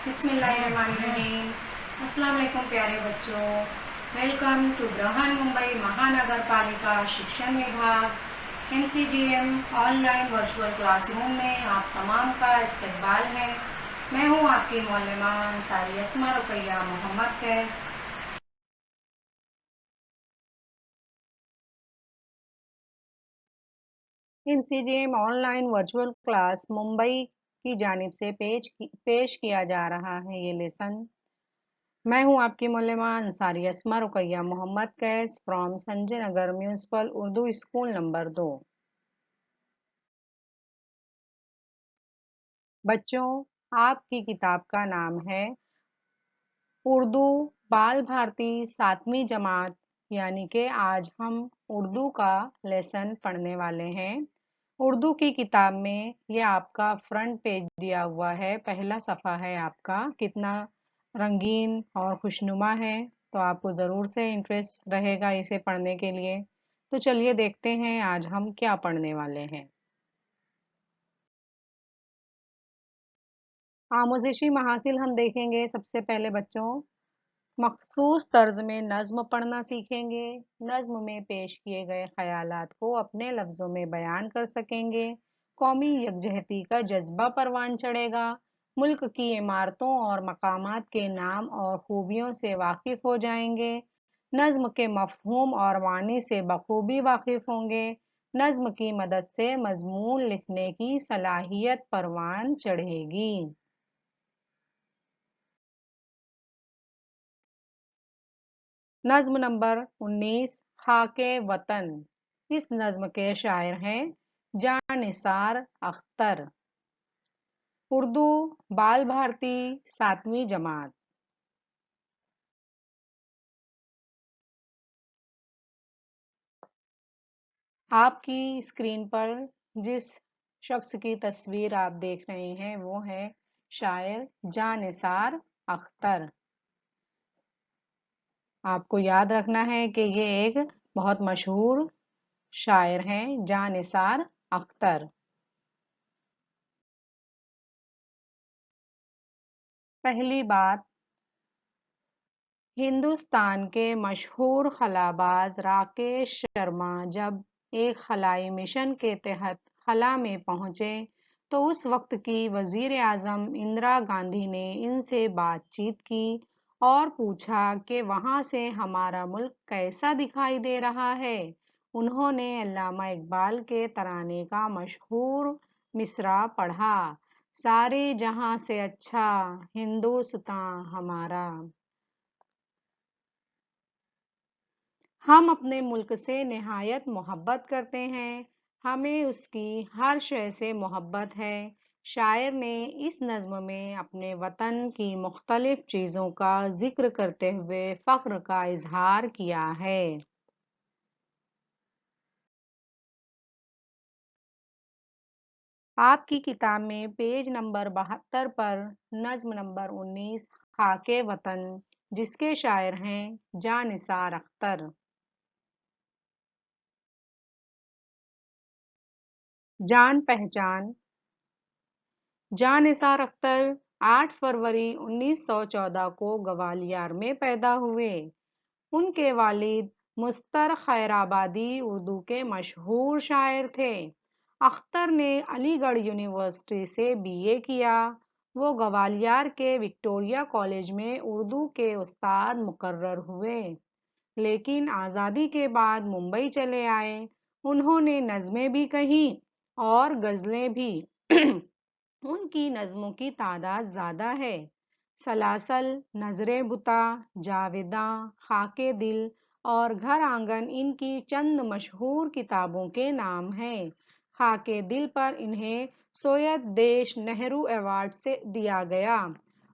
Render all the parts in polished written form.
बिस्मिल्लाहिर्रहमानिर्रहीम। अस्सलाम वालेकुम प्यारे बच्चों, वेलकम टू बृहन मुंबई महानगर पालिका शिक्षण विभाग NCGM ऑनलाइन वर्चुअल क्लासरूम में आप तमाम का इस्तकबाल है। मैं हूँ आपकी मौलमा अंसारी अस्मा रुकैया मोहम्मद कैस। NCGM online virtual class Mumbai की जानिब से पेश किया जा रहा है ये लेसन। मैं हूं आपकी मौलमा Ansari Asma Ruqaiya Mohammed Qais from Sanjay Nagar municipal Urdu school number 2। बच्चों, आपकी किताब का नाम है उर्दू बाल भारती 7वीं जमात, यानी कि आज हम उर्दू का लेसन पढ़ने वाले हैं। उर्दू की किताब में ये आपका फ्रंट पेज दिया हुआ है, पहला सफ़ा है आपका। कितना रंगीन और खुशनुमा है, तो आपको ज़रूर से इंटरेस्ट रहेगा इसे पढ़ने के लिए। तो चलिए देखते हैं आज हम क्या पढ़ने वाले हैं। आमोज़िशी महासिल हम देखेंगे। सबसे पहले बच्चों, मखसूस तर्ज में नज़्म पढ़ना सीखेंगे। नज़्म में पेश किए गए ख़यालात को अपने लफ्ज़ों में बयान कर सकेंगे। कौमी यकजहती का जज्बा परवान चढ़ेगा। मुल्क की इमारतों और मकामात के नाम और खूबियों से वाकिफ़ हो जाएंगे। नज़्म के मफ़हूम और मानी से बखूबी वाकिफ़ होंगे। नज़्म की मदद से मज़मून लिखने की सलाहियत परवान चढ़ेगी। नज़्म नंबर 19, खाके वतन। इस नज़्म के शायर हैं जानिसार अख्तर। उर्दू बाल भारती 7वीं जमात। आपकी स्क्रीन पर जिस शख्स की तस्वीर आप देख रहे हैं वो है शायर जानिसार अख्तर। आपको याद रखना है कि ये एक बहुत मशहूर शायर हैं जानिसार अख्तर। पहली बात, हिंदुस्तान के मशहूर खलाबाज राकेश शर्मा जब एक खलाई मिशन के तहत खला में पहुंचे तो उस वक्त की वजीर आजम इंदिरा गांधी ने इनसे बातचीत की और पूछा कि वहां से हमारा मुल्क कैसा दिखाई दे रहा है। उन्होंने अल्लामा इकबाल के तराने का मशहूर मिसरा पढ़ा, सारे जहां से अच्छा हिंदुस्तान हमारा। हम अपने मुल्क से निहायत मोहब्बत करते हैं, हमें उसकी हर शय से मोहब्बत है। शायर ने इस नज़्म में अपने वतन की मुख्तलिफ चीज़ों का जिक्र करते हुए फ़ख्र का इजहार किया है। आपकी किताब में पेज नंबर 72 पर नज़्म नंबर 19, खाके वतन, जिसके शायर हैं जानिसार अख्तर। जान पहचान। जानिसार अख्तर 8 फरवरी 1914 को ग्वालियर में पैदा हुए। उनके वालिद मुस्तर खैराबादी उर्दू के मशहूर शायर थे। अख्तर ने अलीगढ़ यूनिवर्सिटी से BA किया। वो ग्वालियर के विक्टोरिया कॉलेज में उर्दू के उस्ताद मुकर्रर हुए, लेकिन आज़ादी के बाद मुंबई चले आए। उन्होंने नज़में भी कहीं और गज़लें भी। उनकी नज़मों की तादाद ज़्यादा है। सलासल, नजरे बुता, जावेदां, खाके दिल और घर आंगन इनकी चंद मशहूर किताबों के नाम हैं। खाके दिल पर इन्हें सोयत देश नेहरू अवार्ड से दिया गया।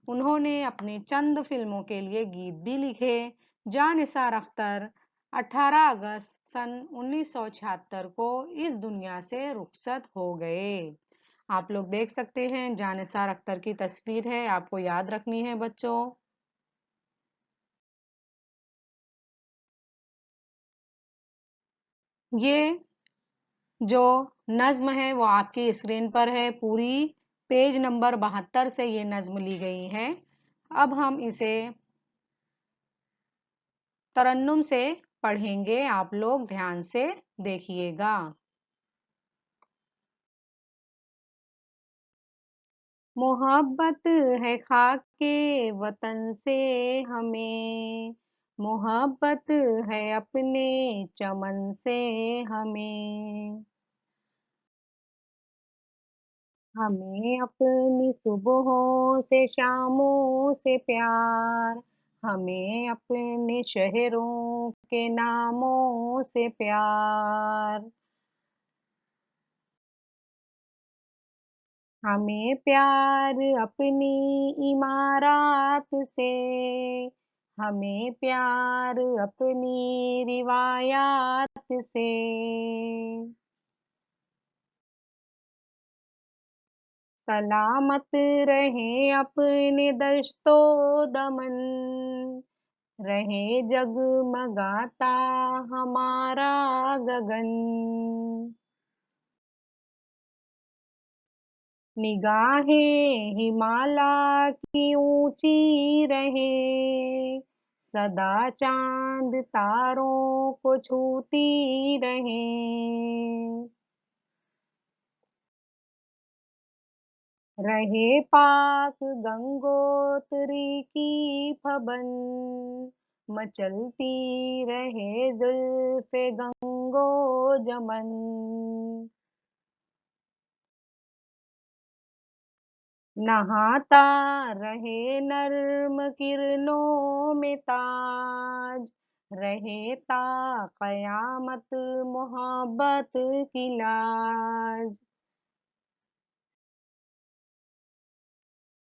उन्होंने अपनी चंद फिल्मों के लिए गीत भी लिखे। जानिसार अख्तर 18 अगस्त सन 1976 को इस दुनिया से रुखसत हो गए। आप लोग देख सकते हैं जानिसार अख्तर की तस्वीर है, आपको याद रखनी है बच्चों। ये जो नज्म है वो आपकी स्क्रीन पर है, पूरी पेज नंबर 72 से ये नज्म ली गई है। अब हम इसे तरन्नुम से पढ़ेंगे, आप लोग ध्यान से देखिएगा। मोहब्बत है खाके वतन से हमें, मोहब्बत है अपने चमन से हमें, हमें अपनी सुबहों से शामों से प्यार, हमें अपने शहरों के नामों से प्यार, हमें प्यार अपनी इमारत से, हमें प्यार अपनी रिवायात से, सलामत रहे अपने दश्तो दमन, रहे जगमगाता हमारा गगन, निगाहें हिमालय की ऊंची रहे, सदा चांद तारों को छूती रहे, रहे पाक गंगोत्री की फबन, मचलती रहे जुल्फे गंगो जमन, नहाता रहे नर्म किरणों में ताज, रहे ता कयामत मोहब्बत की लाज,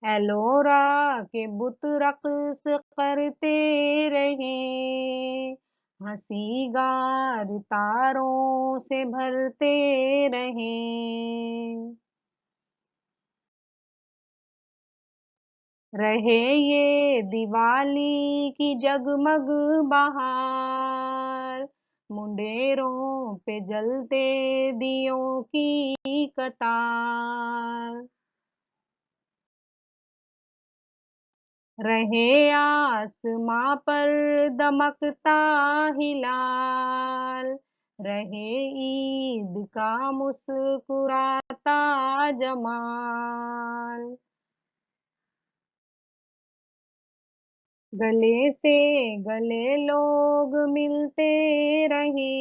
एलोरा के बुत रक्स करते रहे, हंसी गार तारों से भरते रहे, रहे ये दिवाली की जगमग बहार, मुंडेरों पे जलते दियों की कतार, रहे आसमां पर दमकता हिलाल, रहे ईद का मुस्कुराता जमाल, गले से गले लोग मिलते रहे,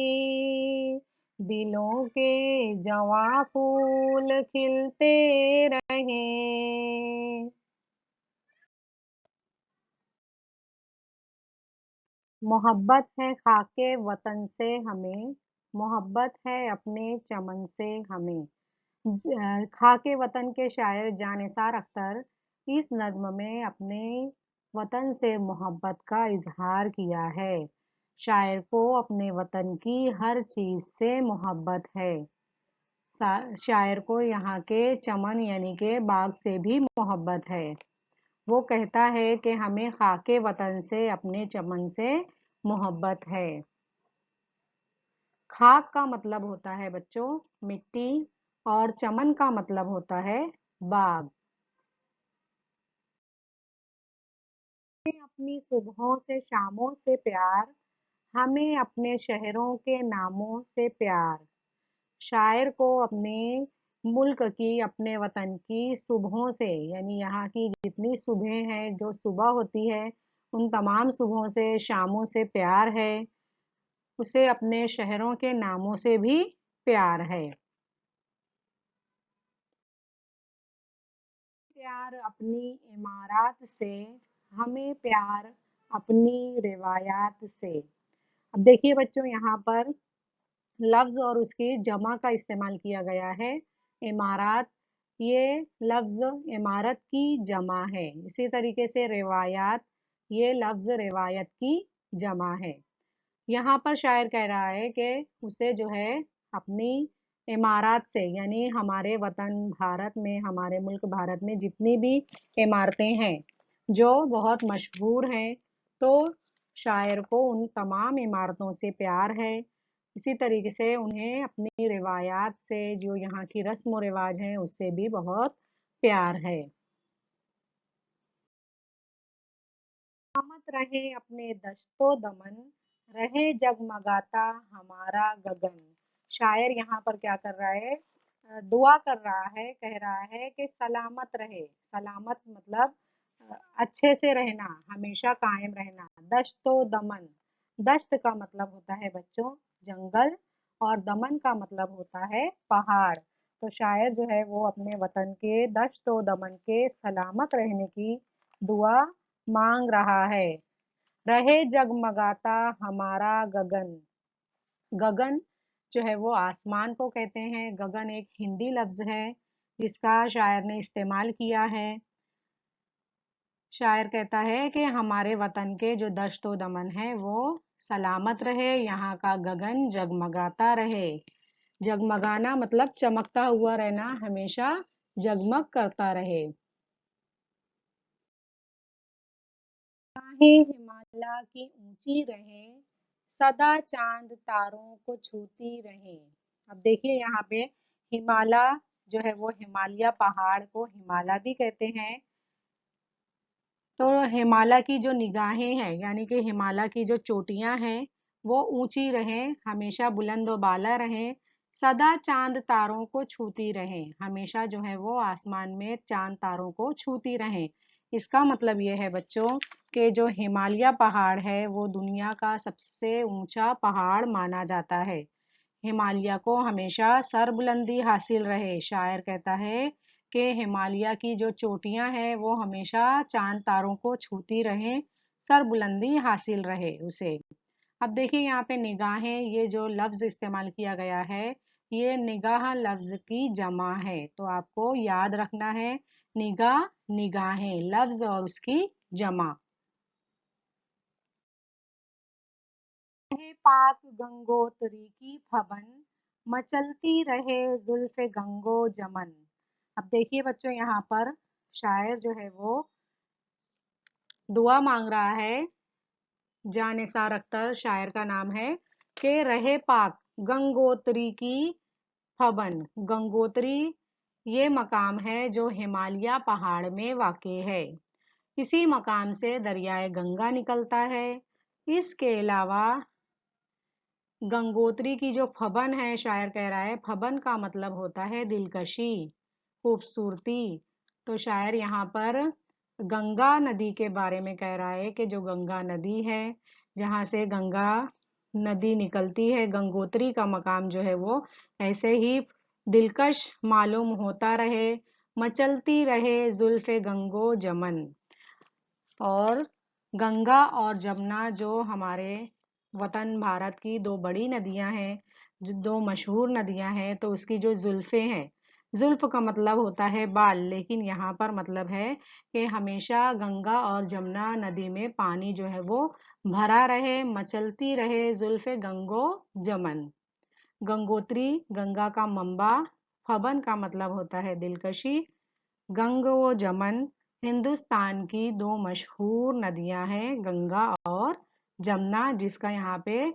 दिलों के जवां फूल खिलते रहे, मोहब्बत है खाके वतन से हमें, मोहब्बत है अपने चमन से हमें। खाके वतन के शायर जानिसार अख्तर इस नज्म में अपने वतन से मोहब्बत का इजहार किया है। शायर को अपने वतन की हर चीज से मोहब्बत है। शायर को यहाँ के चमन यानी के बाग से भी मोहब्बत है। वो कहता है कि हमें खाके वतन से अपने चमन से मोहब्बत है। खाक का मतलब होता है बच्चों मिट्टी और चमन का मतलब होता है बाग। हमें अपनी सुबहों से शामों से प्यार, हमें अपने शहरों के नामों से प्यार। शायर को अपने मुल्क की, अपने वतन की सुबहों से यानी यहाँ की जितनी सुबह हैं, जो सुबह होती है उन तमाम सुबहों से, शामों से प्यार है। उसे अपने शहरों के नामों से भी प्यार है। प्यार अपनी इमारत से, हमें प्यार अपनी रिवायात से। अब देखिए बच्चों यहाँ पर लफ्ज और उसकी जमा का इस्तेमाल किया गया है। इमारत, ये लफ्ज इमारत की जमा है। इसी तरीके से रिवायात, ये लफ्ज रिवायत की जमा है। यहाँ पर शायर कह रहा है कि उसे जो है अपनी इमारत से यानी हमारे वतन भारत में, हमारे मुल्क भारत में जितनी भी इमारतें हैं जो बहुत मशहूर हैं, तो शायर को उन तमाम इमारतों से प्यार है। इसी तरीके से उन्हें अपनी रिवायात से, जो यहाँ की रस्म व रिवाज हैं, उससे भी बहुत प्यार है। सलामत रहे अपने दश्तो दमन, रहे जगमगाता हमारा गगन। शायर यहाँ पर क्या कर रहा है, दुआ कर रहा है, कह रहा है कि सलामत रहे। सलामत मतलब अच्छे से रहना, हमेशा कायम रहना। दश्तो दमन, दश्त का मतलब होता है बच्चों जंगल, और दमन का मतलब होता है पहाड़। तो शायर जो है वो अपने वतन के दश्तो दमन के सलामत रहने की दुआ मांग रहा है। रहे जगमगाता हमारा गगन। गगन जो है वो आसमान को कहते हैं। गगन एक हिंदी लफ्ज है जिसका शायर ने इस्तेमाल किया है। शायर कहता है कि हमारे वतन के जो दश्त व दमन है वो सलामत रहे, यहाँ का गगन जगमगाता रहे। जगमगाना मतलब चमकता हुआ रहना, हमेशा जगमग करता रहे। निगाहें हिमालय की ऊंची रहे, सदा चांद तारों को छूती रहे। अब देखिए यहाँ पे हिमालय जो है वो हिमालय पहाड़ को हिमालय भी कहते हैं। तो हिमालय की जो निगाहें हैं यानी कि हिमालय की जो चोटियां हैं वो ऊंची रहें, हमेशा बुलंद व बाला रहें, सदा चांद तारों को छूती रहें, हमेशा जो है वो आसमान में चांद तारों को छूती रहें। इसका मतलब ये है बच्चों कि जो हिमालय पहाड़ है वो दुनिया का सबसे ऊंचा पहाड़ माना जाता है। हिमालय को हमेशा सरबुलंदी हासिल रहे। शायर कहता है कि हिमालय की जो चोटियां हैं वो हमेशा चांद तारों को छूती रहें, सरबुलंदी हासिल रहे उसे। अब देखिए यहाँ पे निगाहें, ये जो लफ्ज इस्तेमाल किया गया है ये निगाह लफ्ज की जमा है, तो आपको याद रखना है निगाह निगाहें लफ्ज और उसकी जमा। रहे पाक गंगोत्री की फबन, मचलती रहे जुल्फ गंगो जमन। अब देखिए बच्चों यहाँ पर शायर जो है वो दुआ मांग रहा है। जान निसार अख्तर शायर का नाम है कि रहे पाक गंगोत्री की फबन। गंगोत्री ये मकाम है जो हिमालय पहाड़ में वाक़ है। इसी मकाम से दरियाए गंगा निकलता है। इसके अलावा गंगोत्री की जो फबन है, शायर कह रहा है फबन का मतलब होता है दिलकशी, खूबसूरती। तो शायर यहाँ पर गंगा नदी के बारे में कह रहा है कि जो गंगा नदी है जहाँ से गंगा नदी निकलती है, गंगोत्री का मकाम जो है वो ऐसे ही दिलकश मालूम होता रहे। मचलती रहे जुल्फे गंगो जमन। और गंगा और जमुना जो हमारे वतन भारत की दो बड़ी नदियां हैं, जो दो मशहूर नदियां हैं, तो उसकी जो जुल्फे हैं, जुल्फ का मतलब होता है बाल, लेकिन यहाँ पर मतलब है कि हमेशा गंगा और जमुना नदी में पानी जो है वो भरा रहे, मचलती रहे जुल्फे गंगो जमन। गंगोत्री गंगा का मंबा, फबन का मतलब होता है दिलकशी, गंग व जमन हिंदुस्तान की दो मशहूर नदियां हैं गंगा और जमुना, जिसका यहाँ पे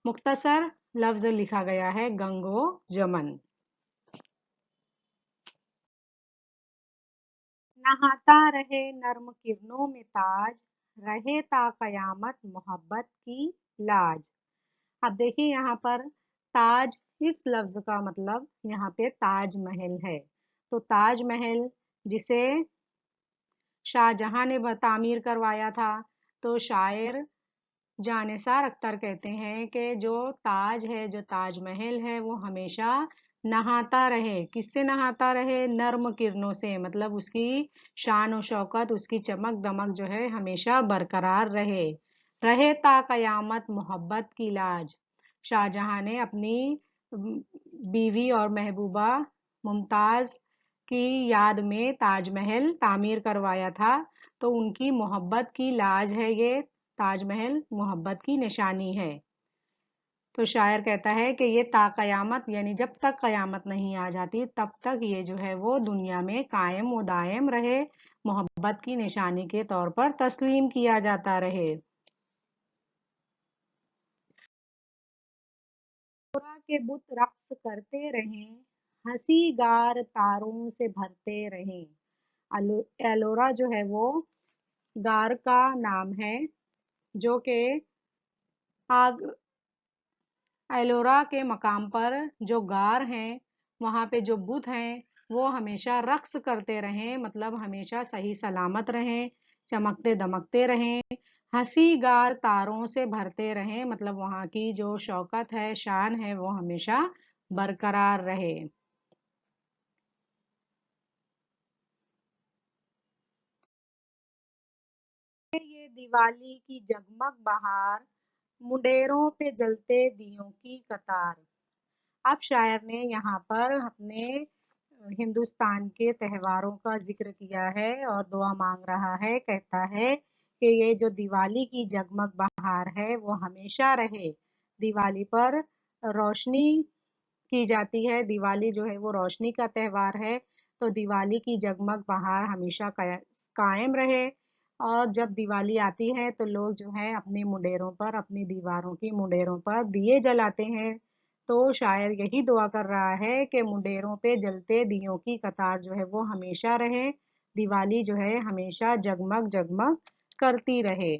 मुख्तसर लफ्ज लिखा गया है गंगो जमन। नहाता रहे नर्म किरणों में ताज, रहे ता कयामत मोहब्बत की लाज। अब देखिए यहाँ पर ताज, इस लफ्ज का मतलब यहाँ पे ताज महल है। तो ताज महल जिसे शाहजहां ने तामीर करवाया था, तो शायर जानिसार अख्तर कहते हैं कि जो ताज है, जो ताजमहल है, वो हमेशा नहाता रहे। किससे नहाता रहे? नर्म किरणों से, मतलब उसकी शान और शौकत, उसकी चमक दमक जो है हमेशा बरकरार रहे। रहे ता कयामत मोहब्बत की लाज। शाहजहां ने अपनी बीवी और महबूबा मुमताज की याद में ताजमहल तामीर करवाया था, तो उनकी मोहब्बत की लाज है ये ताजमहल, मोहब्बत की निशानी है। तो शायर कहता है कि ये ता कयामत यानी जब तक कयामत नहीं आ जाती तब तक ये जो है वो दुनिया में कायम व दायम रहे, मोहब्बत की निशानी के तौर पर तस्लीम किया जाता रहे। खुदा के बुत रक्स करते रहें, हंसी गार तारों से भरते रहें। ایلورا جو ہے وہ غار کا نام ہے جو کہ آگ ایلورا کے مقام پر جو غار ہیں وہاں پہ جو بت ہیں وہ ہمیشہ رقص کرتے رہیں، مطلب ہمیشہ صحیح سلامت رہیں، چمکتے دمکتے رہیں، ہنسی غار تاروں سے بھرتے رہیں، مطلب وہاں کی جو شوکت ہے، شان ہے، وہ ہمیشہ برقرار رہے۔ یہ دیوالی کی جگمگ بہار، منڈیروں پہ جلتے دیوں کی قطار۔ اب شاعر نے یہاں پر اپنے ہندوستان کے تہواروں کا ذکر کیا ہے اور دعا مانگ رہا ہے، کہتا ہے کہ یہ جو دیوالی کی جگمگ بہار ہے وہ ہمیشہ رہے۔ دیوالی پر روشنی کی جاتی ہے، دیوالی جو ہے وہ روشنی کا تہوار ہے، تو دیوالی کی جگمگ بہار ہمیشہ قائم رہے۔ اور جب دیوالی آتی ہے تو لوگ جو ہے اپنی منڈیروں پر، اپنی دیواروں کی منڈیروں پر دیے جلاتے ہیں۔ تو شاعر یہی دعا کر رہا ہے کہ منڈیروں پہ جلتے دیوں کی قطار جو ہے وہ ہمیشہ رہے، دیوالی جو ہے ہمیشہ جگمگ جگمگ کرتی رہے۔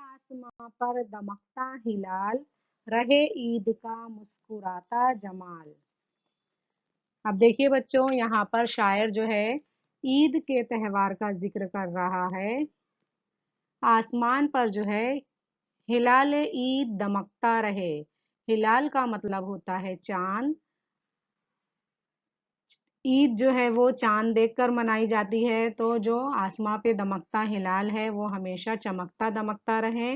آسماں پر دمکتا ہلال، رہے عید کا مسکراتا جمال۔ اب دیکھیے بچوں، یہاں پر شاعر جو ہے عید کے تہوار کا ذکر کر رہا ہے۔ آسمان پر جو ہے ہلال عید دمکتا رہے۔ ہلال کا مطلب ہوتا ہے چاند۔ عید جو ہے وہ چاند دیکھ کر منائی جاتی ہے، تو جو آسمان پہ دمکتا ہلال ہے وہ ہمیشہ چمکتا دمکتا رہے۔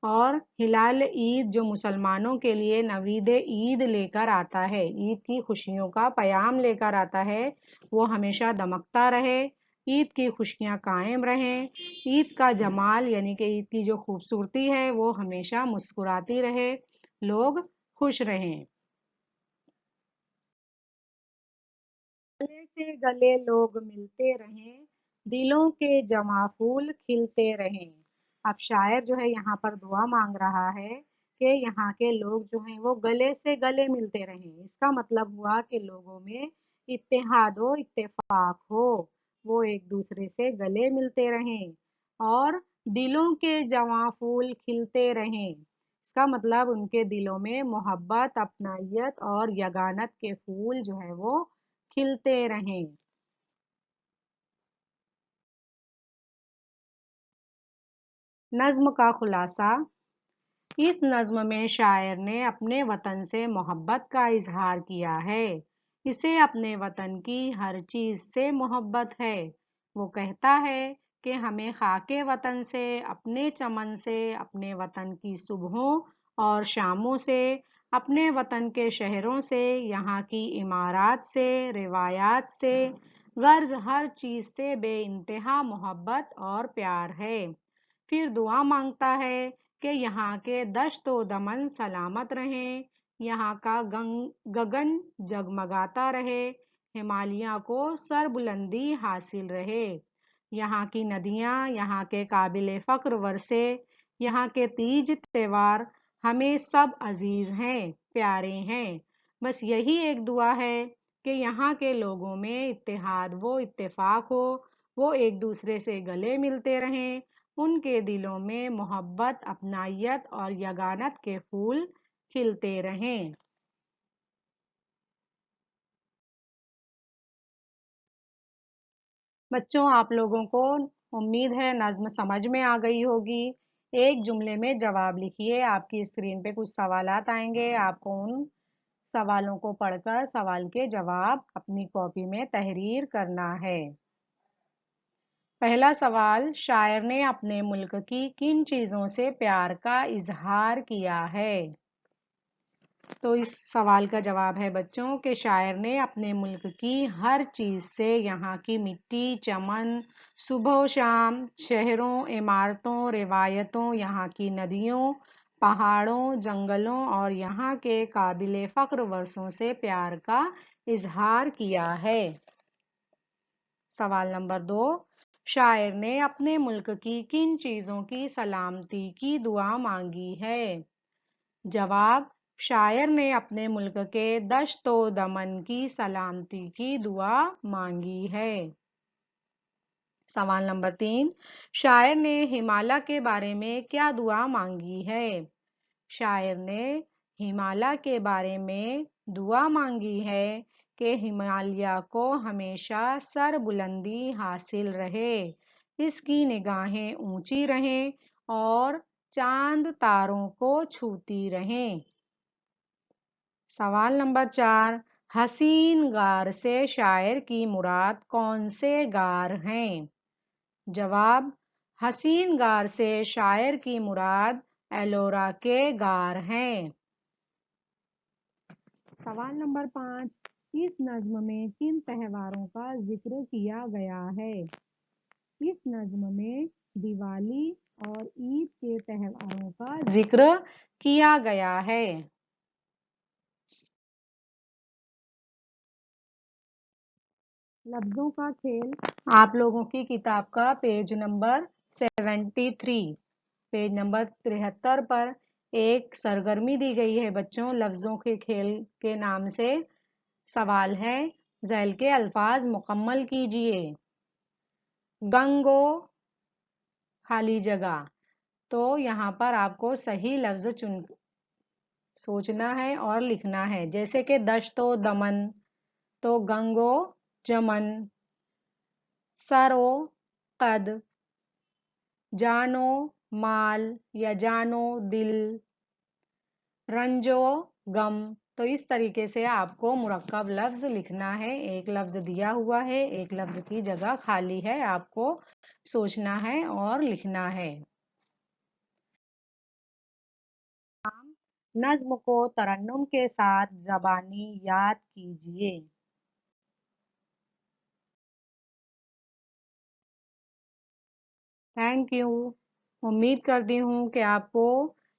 اور ہلال عید جو مسلمانوں کے لیے نوید عید لے کر آتا ہے، عید کی خوشیوں کا پیام لے کر آتا ہے، وہ ہمیشہ دمکتا رہے، عید کی خوشیاں قائم رہیں، عید کا جمال یعنی کہ عید کی جو خوبصورتی ہے وہ ہمیشہ مسکراتی رہے، لوگ خوش رہیں۔ گلے سے گلے لوگ ملتے رہیں، دلوں کے جواں پھول کھلتے رہیں۔ اب شاعر جو ہے یہاں پر دعا مانگ رہا ہے کہ یہاں کے لوگ جو ہیں وہ گلے سے گلے ملتے رہیں۔ اس کا مطلب ہوا کہ لوگوں میں اتحاد و اتفاق ہو، وہ ایک دوسرے سے گلے ملتے رہیں، اور دلوں کے جواں پھول کھلتے رہیں۔ اس کا مطلب ان کے دلوں میں محبت، اپنائیت اور یگانت کے پھول جو ہے وہ کھلتے رہیں۔ نظم کا خلاصہ۔ اس نظم میں شاعر نے اپنے وطن سے محبت کا اظہار کیا ہے۔ اسے اپنے وطن کی ہر چیز سے محبت ہے۔ وہ کہتا ہے کہ ہمیں خاک وطن سے، اپنے چمن سے، اپنے وطن کی صبحوں اور شاموں سے، اپنے وطن کے شہروں سے، یہاں کی عمارات سے، روایات سے، غرض ہر چیز سے بے انتہا محبت اور پیار ہے۔ پھر دعا مانگتا ہے کہ یہاں کے دشت و دمن سلامت رہیں، یہاں کا گگن جگمگاتا رہے، ہمالیہ کو سربلندی حاصل رہے، یہاں کی ندیاں، یہاں کے قابل فخر ورثے، یہاں کے تیج تہوار ہمیں سب عزیز ہیں، پیارے ہیں۔ بس یہی ایک دعا ہے کہ یہاں کے لوگوں میں اتحاد و اتفاق ہو، وہ ایک دوسرے سے گلے ملتے رہیں، ان کے دلوں میں محبت، اپنائیت اور یگانت کے پھول کھلتے رہیں۔ بچوں، آپ لوگوں کو امید ہے نظم سمجھ میں آ گئی ہوگی۔ ایک جملے میں جواب لکھیے۔ آپ کی اسکرین پہ کچھ سوالات آئیں گے، آپ کو ان سوالوں کو پڑھ کر سوال کے جواب اپنی کاپی میں تحریر کرنا ہے۔ پہلا سوال، شاعر نے اپنے ملک کی کن چیزوں سے پیار کا اظہار کیا ہے؟ تو اس سوال کا جواب ہے بچوں کہ شاعر نے اپنے ملک کی ہر چیز سے، یہاں کی مٹی، چمن، صبح و شام، شہروں، عمارتوں، روایتوں، یہاں کی ندیوں، پہاڑوں، جنگلوں اور یہاں کے قابل فخر ورثوں سے پیار کا اظہار کیا ہے۔ سوال نمبر 2، شاعر نے اپنے ملک کی کن چیزوں کی سلامتی کی دعا مانگی ہے؟ جواب، شاعر نے اپنے ملک کے دشت و دمن کی سلامتی کی دعا مانگی ہے۔ سوال نمبر 3، شاعر نے ہمالیہ کے بارے میں کیا دعا مانگی ہے؟ شاعر نے ہمالیہ کے بارے میں دعا مانگی ہے کہ ہمالیہ کو ہمیشہ سر بلندی حاصل رہے، اس کی نگاہیں اونچی رہیں اور چاند تاروں کو چھوتی رہیں۔ سوال نمبر 4، حسین غار سے شاعر کی مراد کون سے غار ہیں؟ جواب، حسین غار سے شاعر کی مراد ایلورا کے غار ہیں۔ سوال نمبر 5، اس نظم میں کن تہواروں کا ذکر کیا گیا ہے؟ اس نظم میں دیوالی اور عید کے تہواروں کا ذکر کیا گیا ہے۔ لفظوں کا کھیل آپ لوگوں کی کتاب کا پیج نمبر 73، پیج نمبر 73 پر ایک سرگرمی دی گئی ہے بچوں، لفظوں کے کھیل کے نام سے سوال ہے۔ ذیل کے الفاظ مکمل کیجئے۔ گنگو خالی جگہ، تو یہاں پر آپ کو صحیح لفظ سوچنا ہے اور لکھنا ہے، جیسے کہ دشت و دمن تو گنگو جمن، سرو قد، جانو مال یا جانو دل، رنجو غم۔ تو اس طریقے سے آپ کو مرکب لفظ لکھنا ہے، ایک لفظ دیا ہوا ہے، ایک لفظ کی جگہ خالی ہے، آپ کو سوچنا ہے اور لکھنا ہے۔ نظم کو ترنم کے ساتھ زبانی یاد کیجئے۔ Thank you. امید کرتی ہوں کہ آپ کو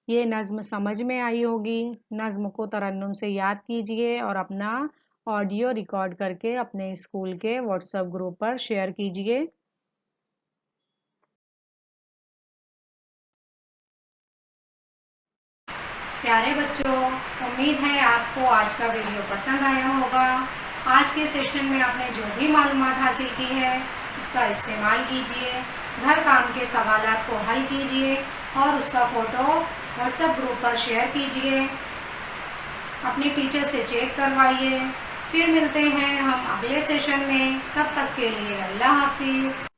یہ نظم سمجھ میں آئی ہوگی۔ نظم کو ترنم سے یاد کیجئے اور اپنا آڈیو ریکارڈ کر کے اپنے اسکول کے واٹس ایپ گروپ پر شیئر کیجئے۔ پیارے بچوں، امید ہے آپ کو آج کا ویڈیو پسند آیا ہوگا۔ آج کے سیشن میں آپ نے جو بھی معلومات حاصل کی ہے اس کا استعمال کیجئے، گھر کام کے سوالات کو حل کیجئے اور اس کا فوٹو واٹس ایپ گروپ پر شیئر کیجئے، اپنے ٹیچر سے چیک کروائیے۔ پھر ملتے ہیں ہم اگلے سیشن میں، تب تک کے لیے اللہ حافظ۔